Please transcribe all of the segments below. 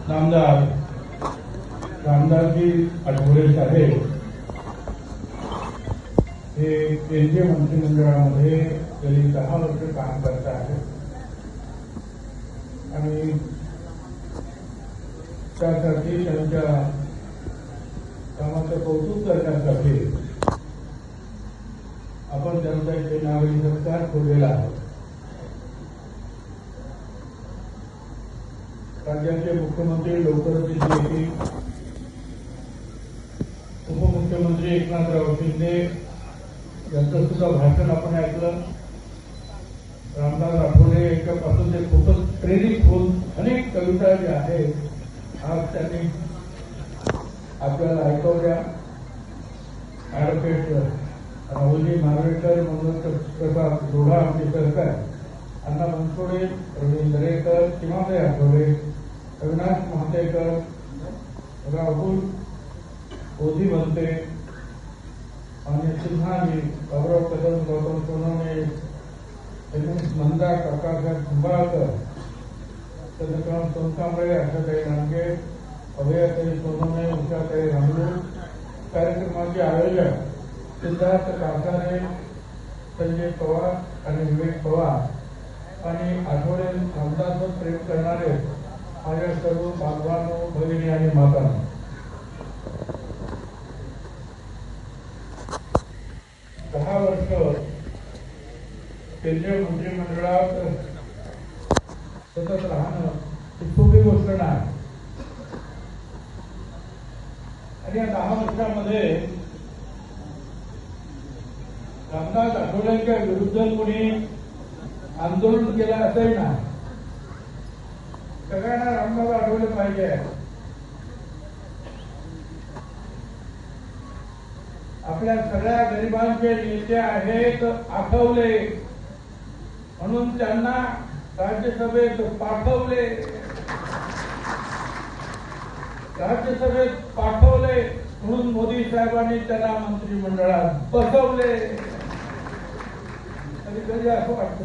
नामदार रामदासजी आठवले साहेब हे केंद्रीय मंत्रिमंडळामध्ये गेली 10 वर्ष काम करत आहेत आणि त्यासाठी त्यांच्या कामाचं कौतुक करण्यासाठी आपण त्यांचा इथे नागरी सत्कार ठेवलेला आहे. राज्याचे मुख्यमंत्री लवकरच इथे येतील. उपमुख्यमंत्री एकनाथराव शिंदे यांचं सुद्धा भाषण आपण ऐकलं. रामदास आठवले यांच्यापासून ते खूपच प्रेरित होऊन अनेक कविता ज्या आहेत आज त्यांनी आपल्याला ऐकवल्या. ॲडव्होकेट राहुलजी नार्वेकर, मनोहर प्रसाद जोडा आमचे सरकार, अण्णा बनसोडे, रवींद्र दरेकर, सीमाताई आठवले, अविनाश महातेकर, राहुल ओझी बनते आणि सिन्हाजी, गौरव कदम, गौतम सोनवणे, मंदा, काकासाहेब कुंभाळकर, चंद्रकांत सोनकांबळे, आशाताई नांगे, अभयाताई सोनवणे, उषाताई रामलू. कार्यक्रमाचे आयोजक सिद्धार्थ कासारे, संजय पवार आणि विवेक पवार आणि आठवडे रामदासवर प्रेम करणारे माझ्या सर्व बांधवांनो, भगिनी आणि मातांनो, दहा वर्ष केंद्रीय मंत्रिमंडळात सतत राहणं ही सोपी गोष्ट नाही. आणि या 10 वर्षामध्ये रामदास आठवलेंच्या विरुद्ध कोणी आंदोलन केलं असंही नाही. सगळ्यांना रामदास आठवले पाहिजे. आपल्या सगळ्या गरिबांचे नेते आहेत आठवले, म्हणून त्यांना राज्यसभेत पाठवले. राज्यसभेत पाठवले म्हणून मोदी साहेबांनी त्यांना मंत्रिमंडळात बसवले. कधी कधी असं वाटतं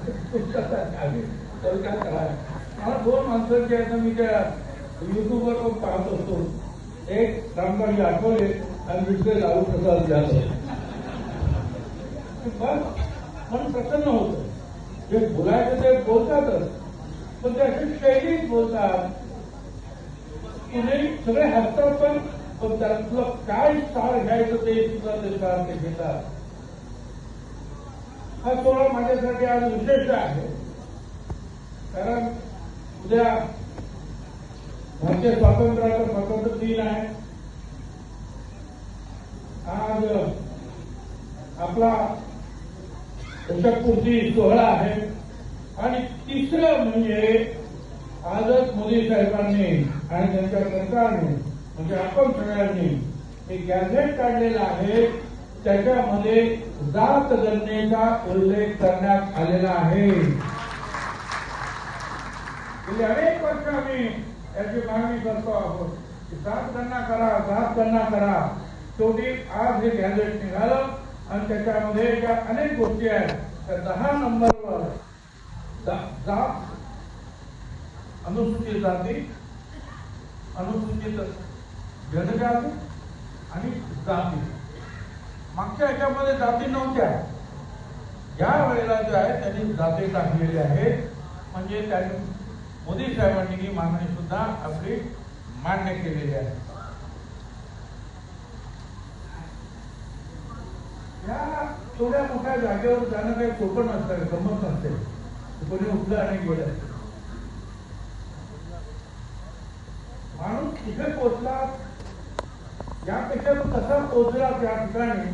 काय करा. मला 2 माणसांची आहेत मी त्या युट्यूबवर पण पाहत असतो. एक रामदासजी आठवले आणि दुसरे लालू प्रसाद यादव. मन प्रसन्न होतं. जे बोलायचं ते बोलतातच, पण ते अशी शैलीत बोलतात. तुम्ही सगळे हसतात पण त्यातलं काय सार घ्यायचं ते सुद्धा ते सार ते घेतात. हा सोहळा माझ्यासाठी आज विशेष आहे, कारण उद्या भारतीय स्वातंत्र्य दिन आहे. आज आपला दशकपूर्ती सोहळा आहे आणि तिसरं म्हणजे आजच मोदी साहेबांनी आणि त्यांच्या सरकारने म्हणजे आपण सगळ्यांनी एक गॅझेट काढलेलं आहे. त्याच्यामध्ये जात गणनेचा उल्लेख करण्यात आलेला आहे. गेली अनेक वर्ष आम्ही याची मागणी करतो आहोत की जात गणना करा, जात गणना करा. शेवटी आज हे गॅझेट निघालं आणि त्याच्यामध्ये ज्या अनेक गोष्टी आहेत त्या 10 नंबरवर जात, अनुसूचित जाती, अनुसूचित जनजाती आणि जाती. मागच्या ह्याच्यामध्ये जाती नव्हत्या. या वेळेला जे आहे त्यांनी जाती टाकलेली आहेत. म्हणजे त्यांनी मोदी साहेबांनी ही मागणी सुद्धा आपली मान्य केलेली आहे. या थोड्या मोठ्या जागेवर जाणं काही सोपं नसतं, गंमत नसते. कोणी उठलं आणि गेलं. माणूस कुठे पोचला यापेक्षा कसा पोचला त्या ठिकाणी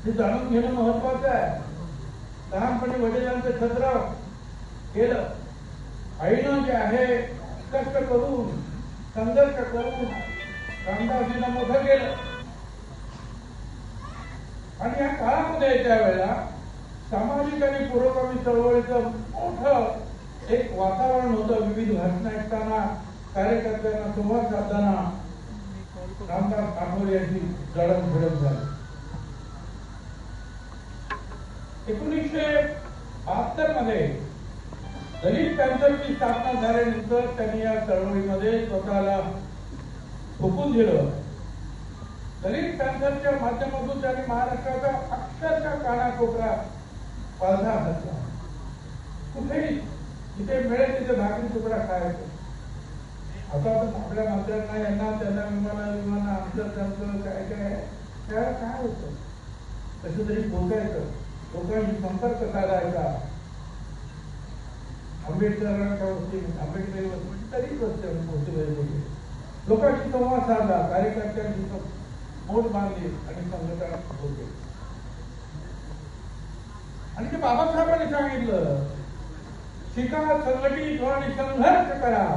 हे जाणून घेणं महत्वाचं आहे. लहानपणी वडिलांचं छत्र केलं, आईनं जे आहे कष्ट करून संघर्ष करून रामदासजींना मोठं केलं. आणि या काळामध्ये त्यावेळेला सामाजिक आणि पुरोगामी चळवळीचं मोठं एक वातावरण होतं. विविध भाषणं ऐकताना, कार्यकर्त्यांना संवाद साधताना रामदास आठवले यांची जडणघडण झाली. 1972 मध्ये दलित पॅन्थरची स्थापना झाल्यानंतर त्यांनी या चळवळीमध्ये स्वतःला झोकून दिलं. दलित पॅन्थरच्या माध्यमातून त्यांनी महाराष्ट्राचा अक्षरशः कानाकोपरा पालथा घातला. कुठेही जिथे मिळेल तिथे भाकरी तुकडा खायचा. आता आपल्या मंत्र्यांना यांना त्यांना विमान आमचं त्यांचं काय काय त्याला काय होतं, कसं तरी बोलायचं, लोकांशी संपर्क साधायचा. आंबेडकरांच्या वस्ती आंबेडकरी वस्ती तरी वस्ती लोकांशी संवाद साधला, कार्यकर्त्यांशी मोठ बांधली आणि संघटना होते. आणि ते बाबासाहेबांनी सांगितलं, शिका, संघटित आणि संघर्ष करा.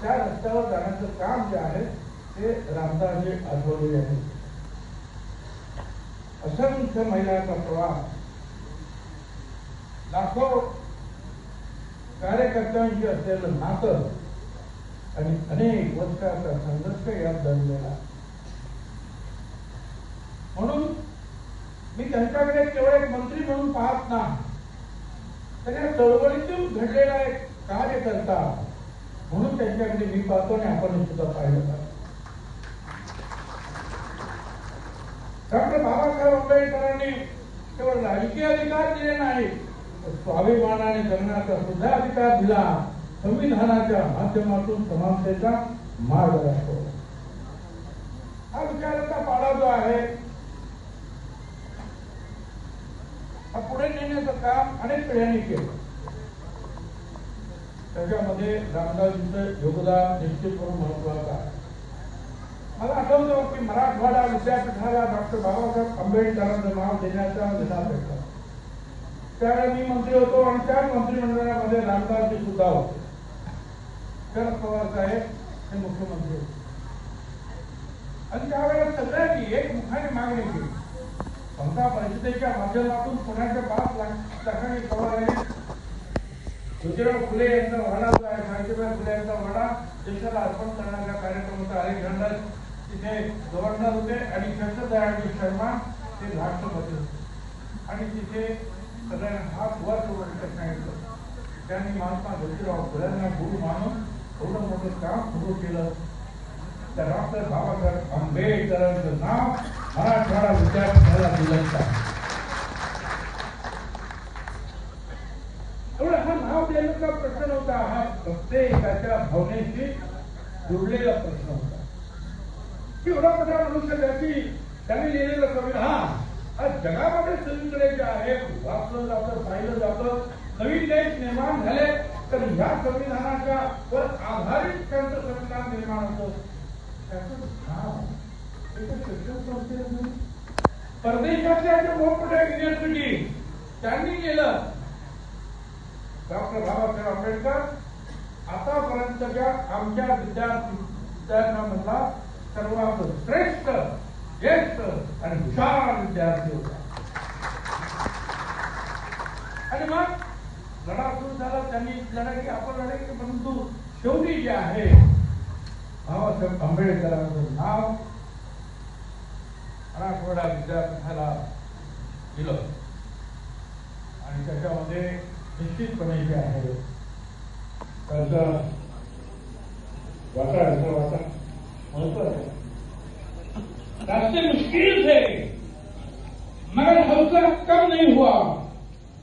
त्या रस्त्यावर जाण्याचं काम जे आहे ते रामदासजी आठवले आहे. असंख्य महिलांचा प्रवास, लाखो कार्यकर्त्यांशी असलेलं नातं आणि अनेक वर्षाचा संघर्ष यात दडलेला. म्हणून मी त्यांच्याकडे केवळ एक मंत्री म्हणून पाहत नाही, तर या चळवळीतून घडलेला एक कार्यकर्ता म्हणून त्यांच्याकडे मी पाहतो आणि आपण सुद्धा पाहिलं पाहिजे. डॉक्टर बाबासाहेब आंबेडकरांनी केवळ राजकीय अधिकार दिले नाही, तर स्वाभिमानाने जगण्याचा सुद्धा अधिकार दिला. संविधानाच्या माध्यमातून समानतेचा मार्ग दाखवला. हा विचाराचा पाडा जो आहे हा पुढे नेण्याचं काम अनेक पिढ्यांनी केलं. त्याच्यामध्ये रामदासजींचं योगदान निश्चित करून महत्वाचं आहे. मला आठवतं की मराठवाडा विद्यापीठाला डॉक्टर बाबासाहेब आंबेडकरांचं नाव देण्याचा विधान भेटला. त्यावेळी मी मंत्री होतो आणि त्याच मंत्रिमंडळामध्ये रामदासजी सुद्धा होते. शरद पवार साहेब हे मुख्यमंत्री होते. आणि त्यावेळेला सगळ्यांनी एक मुखाने मागणी केली. समता परिषदेच्या माध्यमातून पुण्याच्या 5 लाखांनी पवारांनी ज्योतिराव फुले यांचा वाडा जो आहे, सावित्रीबाई फुले यांचा वाडा देशाला अर्पण करण्याचा कार्यक्रम होता. अलेक्झांडर तिथे गव्हर्नर होते आणि चंद्रदयाळजी शर्मा ते राष्ट्रपती होते. आणि तिथे सगळ्यांना हात वर करून सांगितलं. त्यांनी महात्मा ज्योतिराव फुल्यांना गुरु मानून एवढं मोठं काम सुरू केलं. त्या डॉक्टर बाबासाहेब आंबेडकरांचं नाव मराठवाडा विद्यापीठाला दिलं. एवढं हा नाव देण्याचा प्रश्न नव्हता, हा प्रत्येकाच्या भावनेशी जोडलेला प्रश्न होता. की एवढा मोठा मनुष्य त्याची त्यांनी लिहिलेलं संविधान आज जगामध्ये सगळीकडे जे आहे वाचलं जातं, पाहिलं जातं. नवीन देश निर्माण झाले तर या संविधानाच्या वर आधारित त्यांचं संविधान निर्माण होतं. त्याचं नाव परदेशातल्या मोठमोठ्या युनिव्हर्सिटी त्यांनी केलं. डॉक्टर बाबासाहेब आंबेडकर आतापर्यंतच्या आमच्या विद्यार्थ्यांमधला सर्वात श्रेष्ठ, ज्येष्ठ आणि हुशार विद्यार्थी होता. आणि मग लढा सुरू झाला. त्यांनी लढाई आपण लढाई, परंतु शेवटी जे आहे बाबासाहेब आंबेडकरांचं नाव मराठवाडा विद्यापीठाला दिलं. आणि त्याच्यामध्ये निश्चितपणे जे आहे त्याचा वाटा महत्व है। रास्ते मुश्किल थे मगर हौसला कम नहीं हुआ।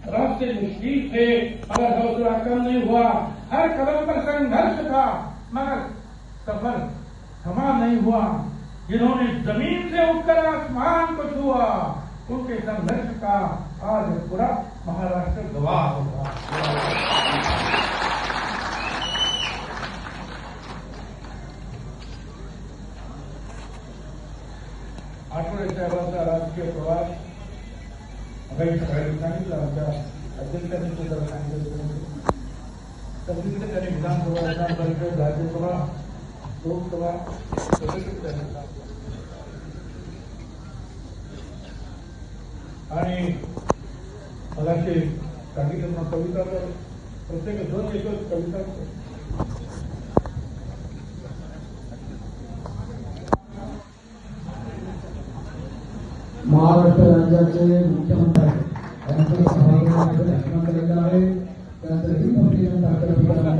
रास्ते मुश्किल थे मगर हौसला कम नहीं हुआ। हर कदम पर संघर्ष था मगर सफर थमा नहीं हुआ। जिन्होंने जमीन से उठकर आसमान को छुआ उनके संघर्ष का आज पूरा महाराष्ट्र गवाह होगा। आठवडे साहेबांचा राजकीय प्रवास अगदी सकाळी सांगितलं, आमच्या अध्यक्षांनी सुद्धा सांगितलं। सगळीकडे त्यांनी विधानसभा, विधान परिषद, राज्यसभा, लोकसभा सगळीकडे त्यांनी आणि मला ते सांगितलं कविता तर प्रत्येक दोन एकच कविता महाराष्ट्र राज्याचे मुख्यमंत्री यांचे सभागृहामध्ये भाषण केलेलं आहे। त्यानंतर ही मोठी मंडळी आर्थिक स्वागत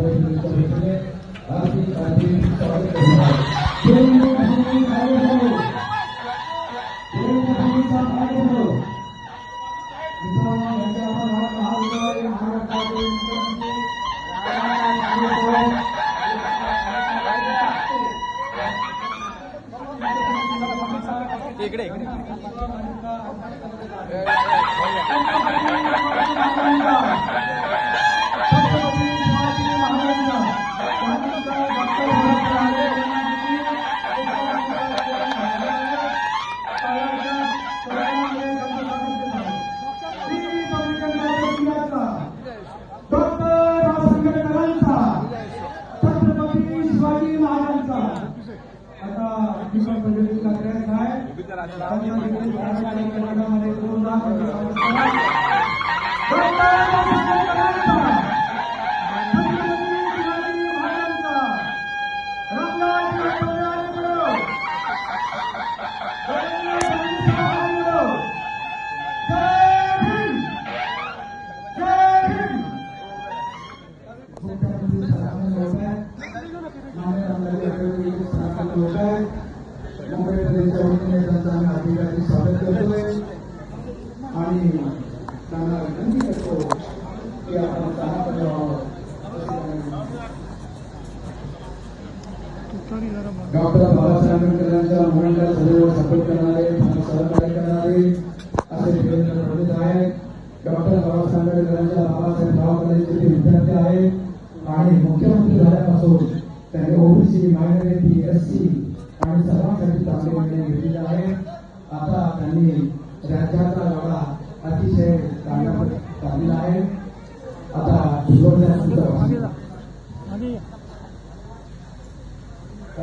करणार इकडे स्वागत करतोय आणि त्यांना विनंती करतो की आपण डॉक्टर बाबासाहेब आंबेडकरांच्या मुलांना सदैव सपोर्ट करणारे सहकार्य करणारे असे देवेंद्र पंडित आहेत. डॉक्टर बाबासाहेब आंबेडकरांच्या बाबासाहेब कॉलेजचे विद्यार्थी आहेत आणि मुख्यमंत्री झाल्यापासून त्यांनी ओबीसी मायनॉरिटी एससी आणि सर्वांसाठी चांगले निर्णय घेतलेले आहेत. आता त्यांनी राज्याचा लढा अतिशय चांगला चाललेला आहे. आता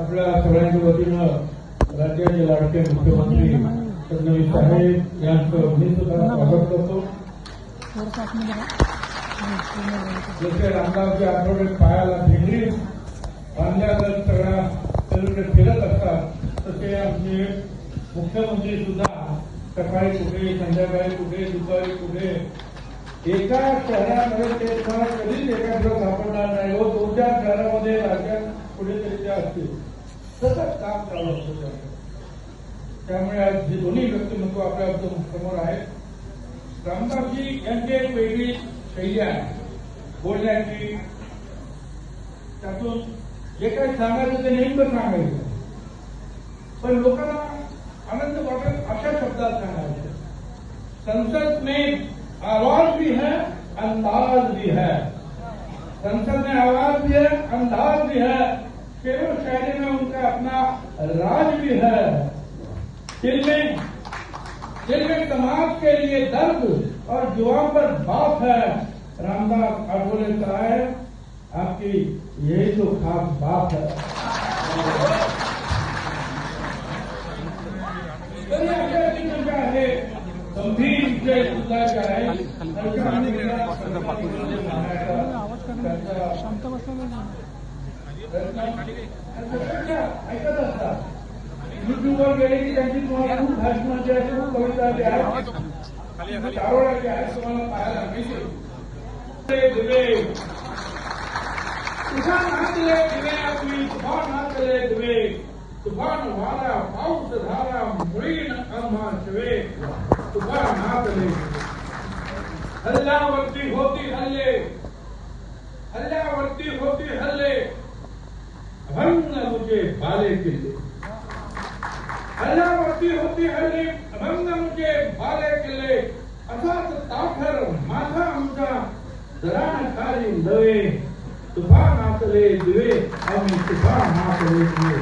आपल्या सगळ्यांच्या वतीनं राज्याचे लाडके मुख्यमंत्री फडणवीस साहेब यांचं मी सुद्धा स्वागत करतो. जसे रामदासजी आठवडे पायाला भेंडी बांधल्यागत सगळ्या फिरत असतात तसे आमचे मुख्यमंत्री सुद्धा सकाळी कुठे संध्याकाळी कुठे दुपारी कुठे एका शहरामध्ये ते कधीच एकाग्र सापडणार नाही. व 2-4 शहरामध्ये राज्यात कुठेतरी ते असतील सतत काम चालू असतं. त्यामुळे आज हे दोन्ही व्यक्तिमत्व आपल्या समोर आहेत. रामदासजी यांची एक वेगळी शैली आहे बोलण्याची. त्यातून जे काही सांगायचं ते नेमकं सांगायचं, पण लोकांना आनंद वाटेल अशा शब्दात सांगायचं. संसद में आवाज भी है, अंदाज भी है. संसद में आवाज भी है, अंदाज भी है. शेर व शायरी में उनका अपना राज भी है. दिल में समाज के लिए दर्द और जुबान पर बात है. रामदास आठवले साहब, आपकी यही तो खास बात है. आहे गंभीर विषय सुद्धा जे आहे ऐकत असतात. युट्यूबवर गेले की त्यांची तुम्हाला खूप भाषणाची आहे, खूप कविता जे आहेत, चारोळ्याची आहेत, तुम्हाला पाहायला मिळते. तुफान हातले दिवे आपली, तुफान हातले दिवे, तुफान वारा पाऊस धारा मुळीन आम्हा शिवे. तुफान हातले हल्ल्यावरती होती हल्ले, हल्ल्यावरती होती हल्ले, अभंग मुझे बाले किल्ले. हल्ल्यावरती होती हल्ले, अभंग मुझे बाले किल्ले. असाच ताठर माझा आमचा दराखाली नवे. तुफान हातले दिवे आम्ही तुफान हातले दिवे.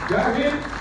जय हिंद.